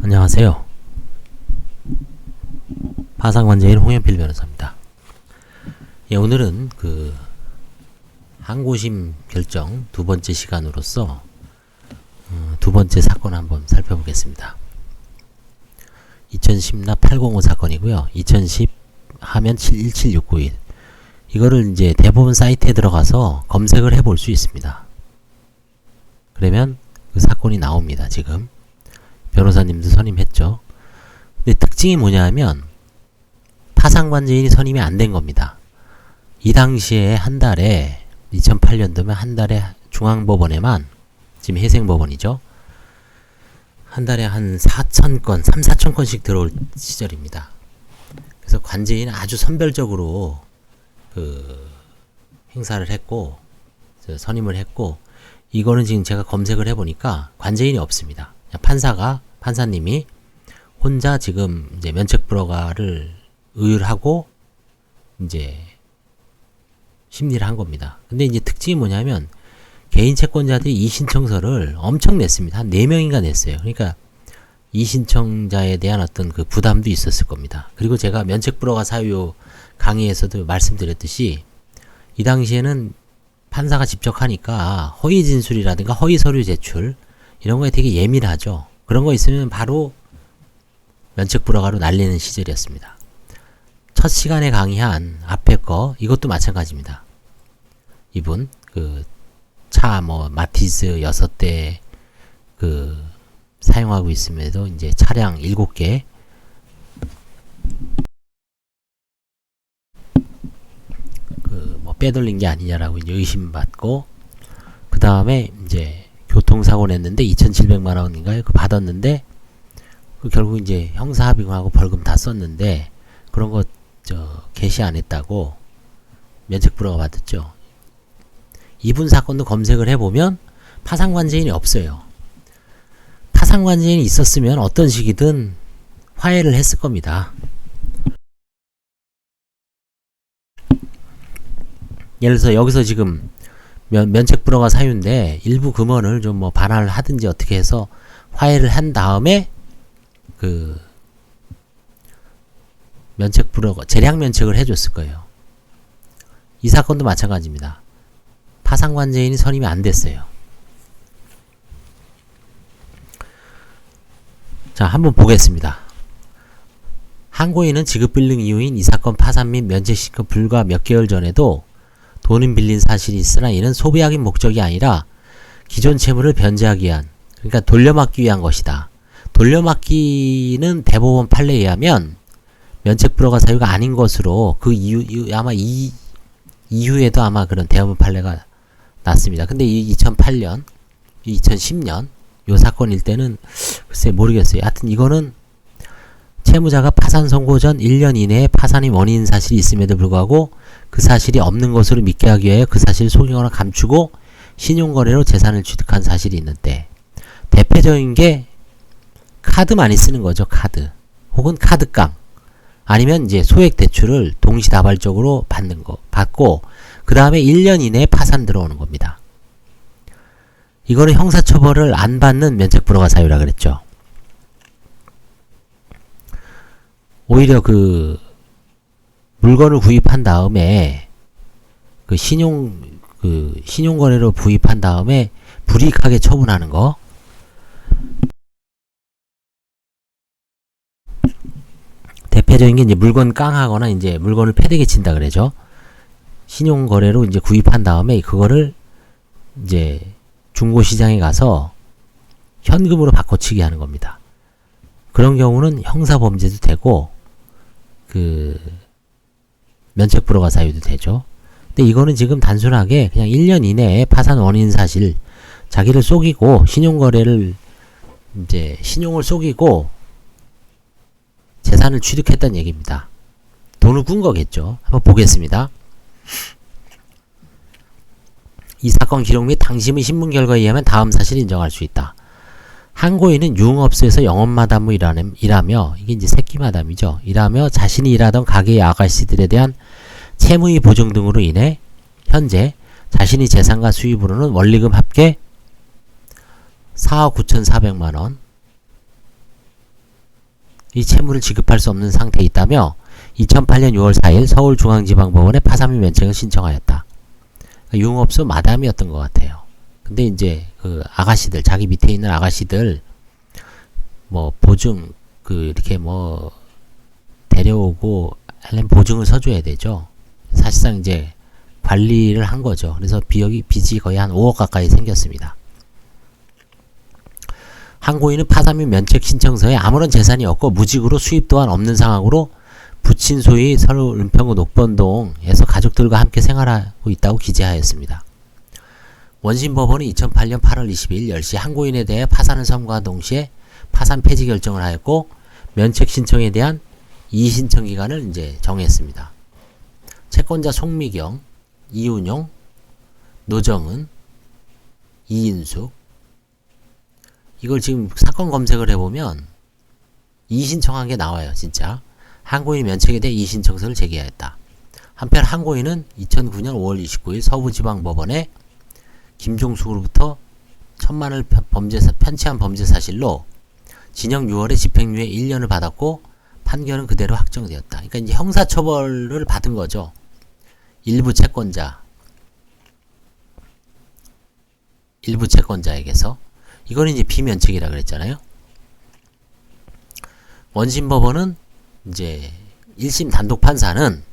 안녕하세요. 파상관제인 홍현필 변호사입니다. 예, 오늘은 항고심 결정 두 번째 시간으로서 두 번째 사건 한번 살펴보겠습니다. 2010나 805 사건이고요. 2010 하면 17691. 이거를 이제 대법원 사이트에 들어가서 검색을 해볼 수 있습니다. 그러면 그 사건이 나옵니다. 지금 변호사님도 선임했죠. 근데 특징이 뭐냐면 파상관제인이 선임이 안 된 겁니다. 이 당시에 한 달에 2008년도면 한 달에 중앙법원에만, 지금 해생법원이죠, 한 달에 한 4,000건, 3,4,000건씩 들어올 시절입니다. 그래서 관제인은 아주 선별적으로 행사를 했고, 선임을 했고, 이거는 지금 제가 검색을 해보니까 관제인이 없습니다. 판사님이 혼자 지금 이제 면책불허가를 의율하고 이제 심리를 한 겁니다. 근데 이제 특징이 뭐냐면 개인 채권자들이 이의신청서를 엄청 냈습니다. 한 4명인가 냈어요. 그러니까 이의신청자에 대한 어떤 그 부담도 있었을 겁니다. 그리고 제가 면책불허가 사유 강의에서도 말씀드렸듯이 이 당시에는 판사가 직접 하니까 허위 진술이라든가 허위 서류 제출 이런 거에 되게 예민하죠. 그런 거 있으면 바로 면책불허가로 날리는 시절이었습니다. 첫 시간에 강의한 앞에 거 이것도 마찬가지입니다. 이분 차 마티즈 6대 사용하고 있음에도 이제 차량 7개 빼돌린 게 아니냐라고 이제 의심받고, 그 다음에 이제 교통사고 냈는데 2,700만 원인가요? 받았는데 결국 이제 형사합의금하고 벌금 다 썼는데 그런 거 게시 안 했다고 면책불허가 받았죠. 이분 사건도 검색을 해보면 파상관제인이 없어요. 파상관제인이 있었으면 어떤 식이든 화해를 했을 겁니다. 예를 들어서 여기서 지금 면책불허가 사유인데 일부 금원을 좀 반환을 하든지 어떻게 해서 화해를 한 다음에 면책불허가 재량 면책을 해줬을 거예요. 이 사건도 마찬가지입니다. 파상관제인이 선임이 안 됐어요. 자, 한번 보겠습니다. 항고인은 지급불능 이유인 이 사건 파산 및 면책시켜 불과 몇 개월 전에도 돈은 빌린 사실이 있으나 이는 소비하기 목적이 아니라 기존 채무를 변제하기 위한, 그러니까 돌려막기 위한 것이다. 돌려막기는 대법원 판례에 의하면 면책불허가 사유가 아닌 것으로 그 아마 이후에도 아마 그런 대법원 판례가 났습니다. 근데 이 2008년, 2010년 요 사건일 때는 글쎄 모르겠어요. 하여튼 이거는 채무자가 파산 선고 전 1년 이내에 파산이 원인인 사실이 있음에도 불구하고 그 사실이 없는 것으로 믿게 하기 위해 그 사실을 속이거나 감추고 신용거래로 재산을 취득한 사실이 있는데, 대표적인 게 카드 많이 쓰는 거죠. 카드 혹은 카드깡, 아니면 이제 소액 대출을 동시다발적으로 받고 그 다음에 1년 이내에 파산 들어오는 겁니다. 이거는 형사처벌을 안 받는 면책불허가 사유라 그랬죠. 오히려 물건을 구입한 다음에 신용거래로 구입한 다음에 불이익하게 처분하는 거, 대표적인 게 이제 물건 깡하거나 이제 물건을 패대기 친다 그러죠. 신용거래로 이제 구입한 다음에 그거를 이제 중고시장에 가서 현금으로 바꿔치기 하는 겁니다. 그런 경우는 형사범죄도 되고 면책불허가 사유도 되죠. 근데 이거는 지금 단순하게 그냥 1년 이내에 파산 원인 사실, 자기를 속이고 신용거래를 이제 신용을 속이고 재산을 취득했다는 얘기입니다. 돈을 꾼 거겠죠. 한번 보겠습니다. 이 사건 기록 및 당시의 신문 결과에 의하면 다음 사실을 인정할 수 있다. 항고인은 유흥업소에서 영업마담으로 일하며, 이게 이제 새끼마담이죠. 일하며 자신이 일하던 가게의 아가씨들에 대한 채무의 보증 등으로 인해 현재 자신이 재산과 수입으로는 원리금 합계 4억 9,400만원, 이 채무를 지급할 수 없는 상태에 있다며 2008년 6월 4일 서울중앙지방법원에 파산 및 면책을 신청하였다. 그러니까 유흥업소 마담이었던 것 같아요. 근데 이제 그 아가씨들, 자기 밑에 있는 아가씨들 뭐 보증 이렇게 뭐 데려오고 하려면 보증을 서줘야 되죠. 사실상 이제 관리를 한 거죠. 그래서 빚이 거의 한 5억 가까이 생겼습니다. 항고인은 파산 및 면책 신청서에 아무런 재산이 없고 무직으로 수입 또한 없는 상황으로 부친 소위 서울 은평구 녹번동에서 가족들과 함께 생활하고 있다고 기재하였습니다. 원심법원은 2008년 8월 22일 10시 항고인에 대해 파산을 선고한 동시에 파산 폐지 결정을 하였고 면책 신청에 대한 이의신청 기간을 이제 정했습니다. 채권자 송미경, 이운용, 노정은, 이인숙. 이걸 지금 사건 검색을 해보면 이의신청한 게 나와요. 진짜. 항고인 면책에 대해 이의신청서를 제기하였다. 한편 항고인은 2009년 5월 29일 서부지방법원에 김종숙으로부터 1,000만을 편취한 범죄 사실로 징역 6월에 집행유예 1년을 받았고 판결은 그대로 확정되었다. 그러니까 이제 형사처벌을 받은 거죠. 일부 채권자에게서. 이거는 이제 비면책이라 그랬잖아요. 원심법원은 이제 1심 단독 판사는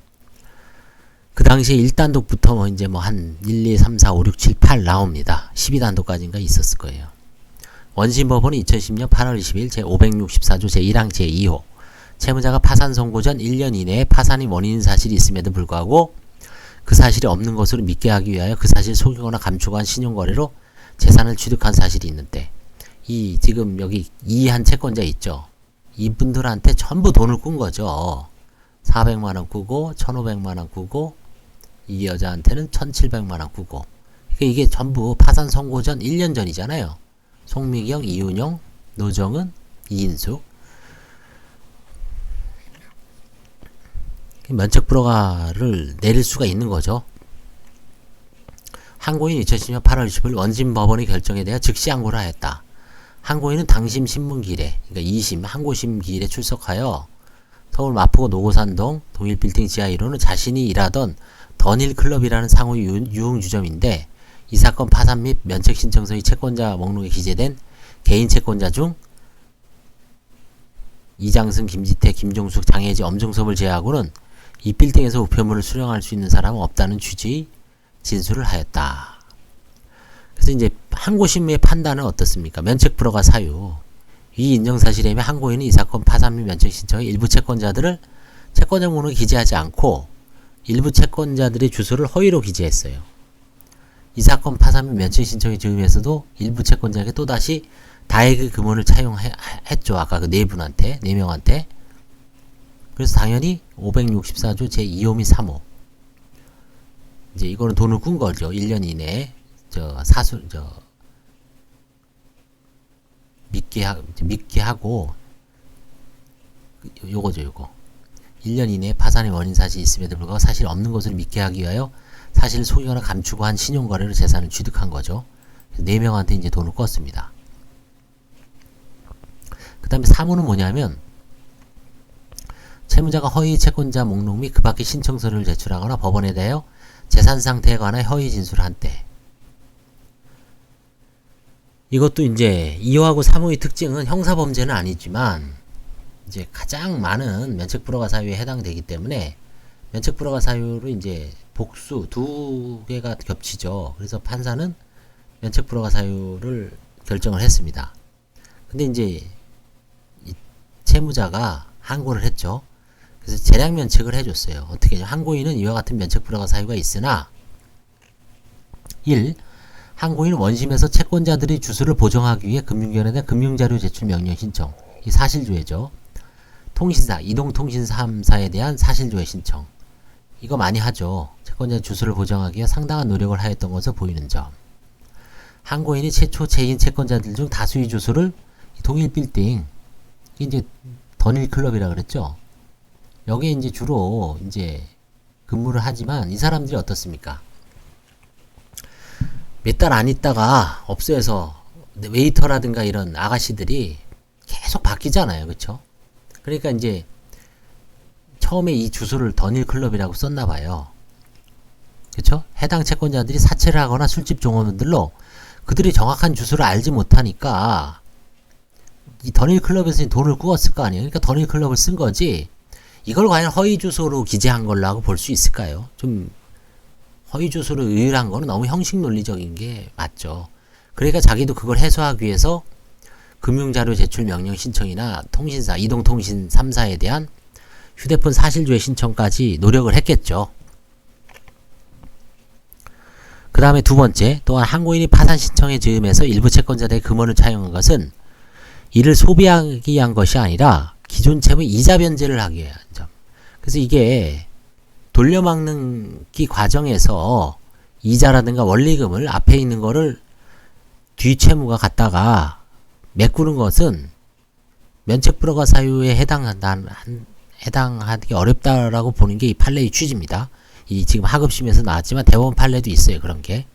그 당시에 1단독부터 뭐 이제 뭐 한 1, 2, 3, 4, 5, 6, 7, 8 나옵니다. 12단독까지인가 있었을 거예요. 원심법원은 2010년 8월 20일 제564조 제1항 제2호 채무자가 파산 선고 전 1년 이내에 파산이 원인인 사실이 있음에도 불구하고 그 사실이 없는 것으로 믿게 하기 위하여 그 사실을 속이거나 감추고 한 신용거래로 재산을 취득한 사실이 있는데 이 지금 여기 이한 채권자 있죠. 이분들한테 전부 돈을 꾼 거죠. 400만원 꾸고 1500만원 꾸고 이 여자한테는 1700만원 꾸고 그러니까 이게 전부 파산 선고 전 1년 전이잖아요. 송미경, 이운용, 노정은, 이인숙. 면책 불허가를 내릴 수가 있는 거죠. 항고인 2010년 8월 20일 원심법원의 결정에 대해 즉시 항고를 하였다. 항고인은 당심 신문기일에 그러니까 2심 항고심 기일에 출석하여 서울 마포구 노고산동 동일빌딩 지하 1호는 자신이 일하던 더닐클럽이라는 상호 유흥주점인데 이 사건 파산 및 면책 신청서의 채권자 목록에 기재된 개인 채권자 중 이장승, 김지태, 김종숙, 장혜지, 엄중섭을 제외하고는 이 빌딩에서 우편물을 수령할 수 있는 사람은 없다는 취지의 진술을 하였다. 그래서 이제 항고심의 판단은 어떻습니까? 면책 불허가 사유. 이 인정사실이며 항고인은 이 사건 파산 및 면책 신청의 일부 채권자들을 채권자 목록에 기재하지 않고 일부 채권자들의 주소를 허위로 기재했어요. 이 사건 파산 및 면책 신청의 즈음에서도 일부 채권자에게 또다시 다액의 금원을 차용했죠. 아까 그 네 명한테. 그래서 당연히 564조 제2호 및 3호. 이제 이거는 돈을 꾼 거죠. 1년 이내에 믿게 하고 요거죠. 1년 이내에 파산의 원인 사실이 있음에도 불구하고 사실 없는 것을 믿게 하기 위하여 사실을 속이거나 감추고 한 신용거래로 재산을 취득한 거죠. 4명한테 이제 돈을 껐습니다. 그 다음에 3호는 뭐냐면 채무자가 허위 채권자 목록 및 그 밖의 신청서를 제출하거나 법원에 대하여 재산 상태에 관한 허위 진술을 한 때. 이것도 이제 2호하고 3호의 특징은 형사범죄는 아니지만 이제 가장 많은 면책 불허가 사유에 해당되기 때문에 면책 불허가 사유로 이제 복수 두 개가 겹치죠. 그래서 판사는 면책 불허가 사유를 결정을 했습니다. 근데 이제 이 채무자가 항고를 했죠. 그래서 재량 면책을 해줬어요. 어떻게 하냐? 항고인은 이와 같은 면책 불허가 사유가 있으나 1. 항고인은 원심에서 채권자들의 주소를 보정하기 위해 금융기관에 대한 금융자료 제출 명령 신청. 이 사실조회죠. 통신사, 이동통신사 3사에 대한 사실조회 신청. 이거 많이 하죠. 채권자 주소를 보정하기 위해 상당한 노력을 하였던 것으로 보이는 점. 항고인이 최초 체인 채권자들 중 다수의 주소를 동일빌딩, 이제 더닐클럽이라 그랬죠. 여기에 이제 주로 이제 근무를 하지만 이 사람들이 어떻습니까? 몇 달 안 있다가 업소에서 웨이터라든가 이런 아가씨들이 계속 바뀌잖아요. 그쵸? 그러니까 이제 처음에 이 주소를 더닐클럽이라고 썼나봐요. 그쵸? 해당 채권자들이 사채를 하거나 술집 종업원들로 그들이 정확한 주소를 알지 못하니까 이 더닐클럽에서 돈을 꾸었을 거 아니에요. 그러니까 더닐클럽을 쓴 거지 이걸 과연 허위 주소로 기재한 걸라고 볼 수 있을까요? 좀 허위 주소로 의뢰한 거는 너무 형식 논리적인 게 맞죠. 그러니까 자기도 그걸 해소하기 위해서 금융자료 제출 명령 신청이나 통신사, 이동통신 3사에 대한 휴대폰 사실조회 신청까지 노력을 했겠죠. 그 다음에 두 번째, 또한 항고인이 파산 신청에 즈음해서 일부 채권자들의 금원을 차용한 것은 이를 소비하기 위한 것이 아니라 기존 채무 이자 변제를 하기 위한 점. 그래서 이게 돌려막기 과정에서 이자라든가 원리금을 앞에 있는 거를 뒤 채무가 갖다가 메꾸는 것은 면책 불허가 사유에 해당하기 어렵다라고 보는 게 이 판례의 취지입니다. 이 지금 하급심에서 나왔지만 대법원 판례도 있어요. 그런 게.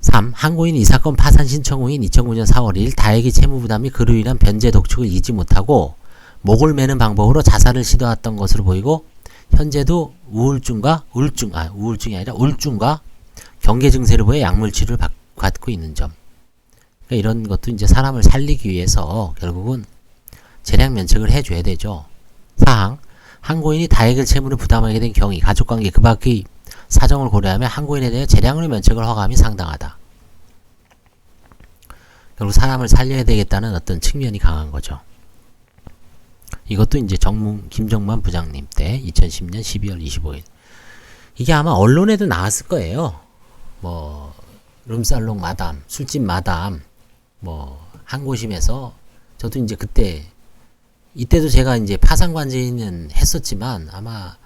3. 항고인이 이 사건 파산 신청 후인 2009년 4월 2일 다액의 채무 부담 및 그로 인한 변제 독촉을 잊지 못하고 목을 매는 방법으로 자살을 시도했던 것으로 보이고 현재도 우울증과 경계 증세를 보여 약물 치료를 받고 있는 점. 그러니까 이런 것도 이제 사람을 살리기 위해서 결국은 재량 면책을 해줘야 되죠. 4항 항고인이 다액의 채무를 부담하게 된 경위, 가족관계 그 밖의 사정을 고려하며 항고인에 대해 재량으로 면책을 허가함이 상당하다. 결국 사람을 살려야 되겠다는 어떤 측면이 강한 거죠. 이것도 이제 김정만 부장님 때 2010년 12월 25일. 이게 아마 언론에도 나왔을 거예요. 뭐 룸살롱 마담, 술집 마담, 뭐 항고심에서 저도 이제 이때도 제가 이제 파산관제인은 했었지만 아마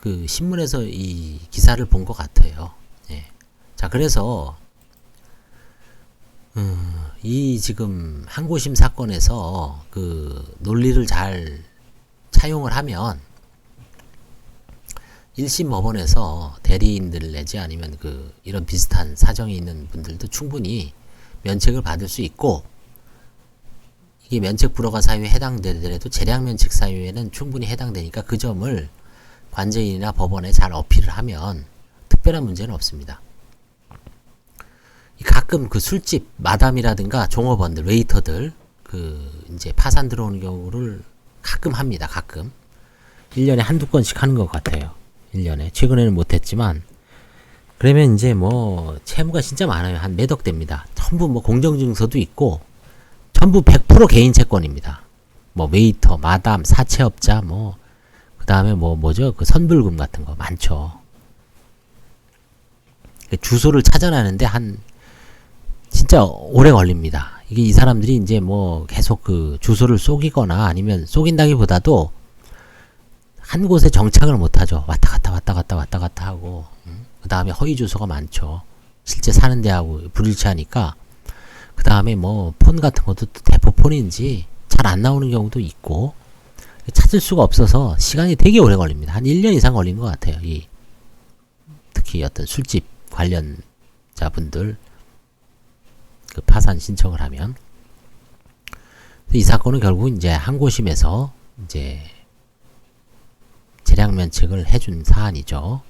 그 신문에서 이 기사를 본 것 같아요. 예. 자, 그래서 이 지금 항고심 사건에서 그 논리를 잘 차용을 하면 1심 법원에서 대리인들 내지 아니면 이런 비슷한 사정이 있는 분들도 충분히 면책을 받을 수 있고 이게 면책 불허가 사유에 해당되더라도 재량 면책 사유에는 충분히 해당되니까 그 점을 관제인이나 법원에 잘 어필을 하면 특별한 문제는 없습니다. 가끔 그 술집 마담이라든가 종업원들, 웨이터들 이제 파산 들어오는 경우를 가끔 합니다. 가끔 1년에 한두 건씩 하는 것 같아요. 1년에 최근에는 못했지만 그러면 이제 뭐 채무가 진짜 많아요. 한 몇억 됩니다. 전부 뭐 공정증서도 있고 전부 100% 개인 채권입니다. 뭐 웨이터, 마담, 사채업자 그 다음에 뭐죠? 그 선불금 같은 거 많죠. 주소를 찾아내는데 진짜 오래 걸립니다. 이게 이 사람들이 이제 뭐 계속 그 주소를 속이거나 아니면 속인다기보다도 한 곳에 정착을 못하죠. 왔다 갔다 하고 그 다음에 허위 주소가 많죠. 실제 사는 데하고 불일치하니까 그 다음에 뭐 폰 같은 것도 대포 폰인지 잘 안 나오는 경우도 있고 찾을 수가 없어서 시간이 되게 오래 걸립니다. 한 1년 이상 걸린 것 같아요. 특히 어떤 술집 관련자분들 그 파산 신청을 하면 이 사건은 결국 이제 항고심에서 이제 재량 면책을 해준 사안이죠.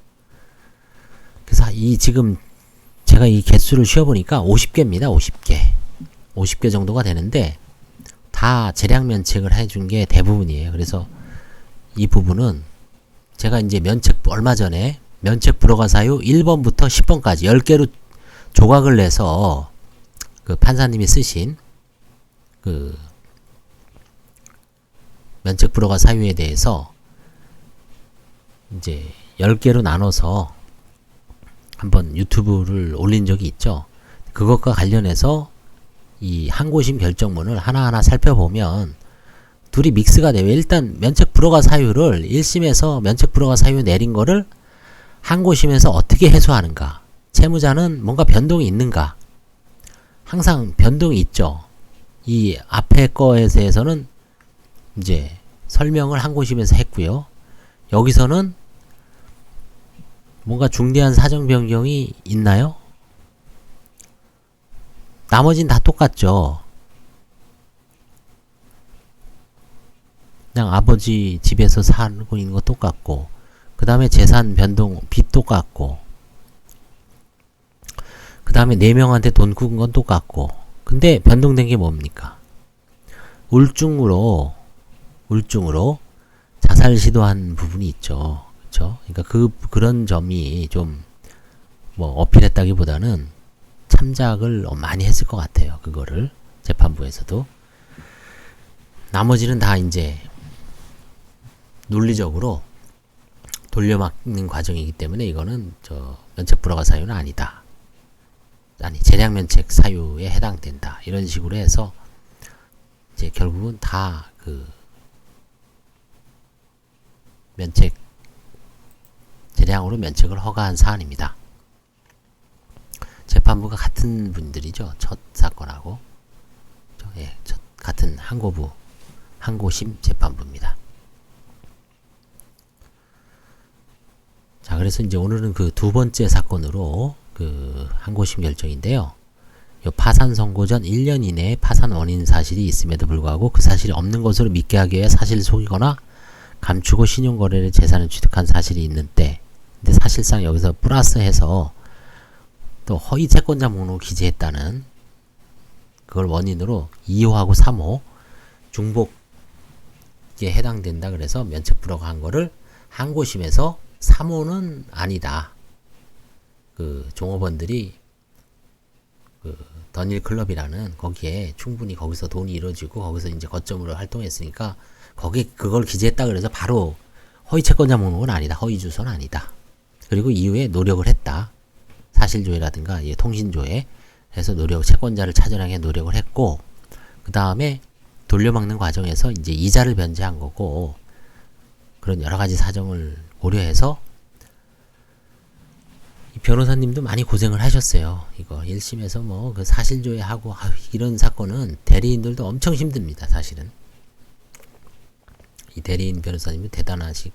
그래서 지금 제가 이 개수를 쉬어보니까 50개입니다. 50개 정도가 되는데 다 재량 면책을 해준 게 대부분이에요. 그래서 이 부분은 제가 이제 얼마 전에 면책 불허가 사유 1번부터 10번까지 10개로 조각을 내서 그 판사님이 쓰신 그 면책 불허가 사유에 대해서 이제 10개로 나눠서 한번 유튜브를 올린 적이 있죠. 그것과 관련해서 이 항고심 결정문을 하나하나 살펴보면 둘이 믹스가 돼요. 일단 면책 불허가 사유를 1심에서 면책 불허가 사유 내린 거를 항고심에서 어떻게 해소하는가, 채무자는 뭔가 변동이 있는가, 항상 변동이 있죠. 이 앞에 거에 대해서는 이제 설명을 항고심에서 했고요. 여기서는 뭔가 중대한 사정 변경이 있나요? 나머진 다 똑같죠. 그냥 아버지 집에서 살고 있는 거 똑같고, 그 다음에 재산 변동 빚 똑같고, 그 다음에 4명한테 돈 꾼 건 똑같고. 근데 변동된 게 뭡니까? 울증으로 자살 시도한 부분이 있죠. 그쵸? 그러니까 그런 점이 좀 뭐 어필했다기보다는 참작을 많이 했을 것 같아요. 그거를 재판부에서도. 나머지는 다 이제 논리적으로 돌려막는 과정이기 때문에 이거는 면책 불허가 사유는 아니다. 아니, 재량면책 사유에 해당된다. 이런 식으로 해서 이제 결국은 다 재량으로 면책을 허가한 사안입니다. 재판부가 같은 분들이죠. 첫 사건하고. 예, 같은 항고심 재판부입니다. 자, 그래서 이제 오늘은 그 두 번째 사건으로 항고심 결정인데요. 요 파산 선고 전 1년 이내에 파산 원인 사실이 있음에도 불구하고 그 사실이 없는 것으로 믿게 하기 위해 사실을 속이거나 감추고 신용거래를 재산을 취득한 사실이 있는 때, 근데 사실상 여기서 플러스해서 또 허위 채권자 목록을 기재했다는 그걸 원인으로 2호하고 3호 중복에 해당된다. 그래서 면책 불허가 한 거를 항고심에서 3호는 아니다. 종업원들이 던일 클럽이라는 거기에 충분히 거기서 돈이 이루어지고 거기서 이제 거점으로 활동했으니까 그걸 기재했다. 그래서 바로 허위 채권자 목록은 아니다. 허위 주소는 아니다. 그리고 이후에 노력을 했다. 사실조회라든가 통신조회 해서 채권자를 찾아내게 노력을 했고, 그 다음에 돌려막는 과정에서 이제 이자를 변제한 거고, 그런 여러 가지 사정을 고려해서 이 변호사님도 많이 고생을 하셨어요. 이거 1심에서 뭐 그 사실조회하고 이런 사건은 대리인들도 엄청 힘듭니다. 사실은 이 대리인 변호사님은 대단하시.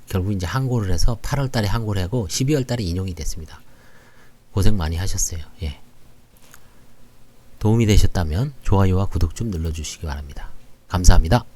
결국 이제 항고를 해서 8월달에 항고를 하고 12월달에 인용이 됐습니다. 고생 많이 하셨어요. 예. 도움이 되셨다면 좋아요와 구독 좀 눌러주시기 바랍니다. 감사합니다.